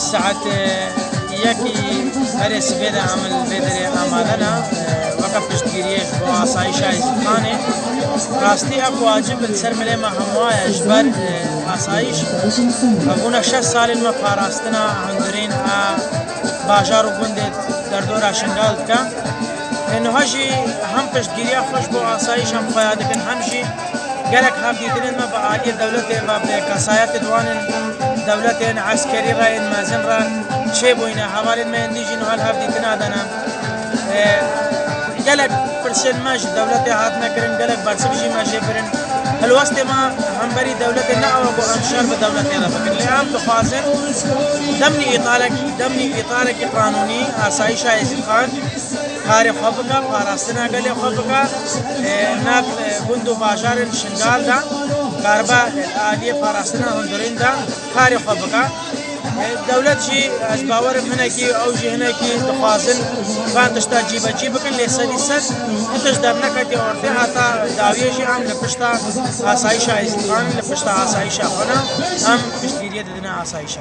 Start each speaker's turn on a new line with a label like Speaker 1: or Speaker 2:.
Speaker 1: الساعة يكي هرس بيدا عمل بيدري أمالنا وقت بشتگیریش با آسایش خانه راستی اف واجب السر ملی ما همواه اجبر آسایش اگونا 6 سال ما پاراستنا هندرین باجار و گند در دور شنگال کم انه هجی هم پشتگیری خوش با آسایش هم خیاده کن همجی گلک هم دیدن ما با عالی دولت و بکسایت دوان دولت عسکری را این مازن را چه بوینه حوالد ما اندیجی نو هل هم دیدن آدنا گلک پرسن ماش دولت هات نکرن گلک برسبجی ماش برن الوسط ما هم بری دولت نه او کو انشار به دولت نه فکر لی هم تخازن دمنی اطارك قانونی آسایش خان کار خوب کا پاراستنا گله خوب کا ناف گندو بازار شنگال دا کاربا عالیه پاراستنا هندرین دا کار خوب کا دولت شي از باور هنا کی او جي هنا کی تخازن فان تشتا جيبه كن لسدي سد انتش در نکتی اورته هتا داویه شي هم لپشتا آسایش خان لپشتا آسایش خانه هم بشتیریه دنا آسایش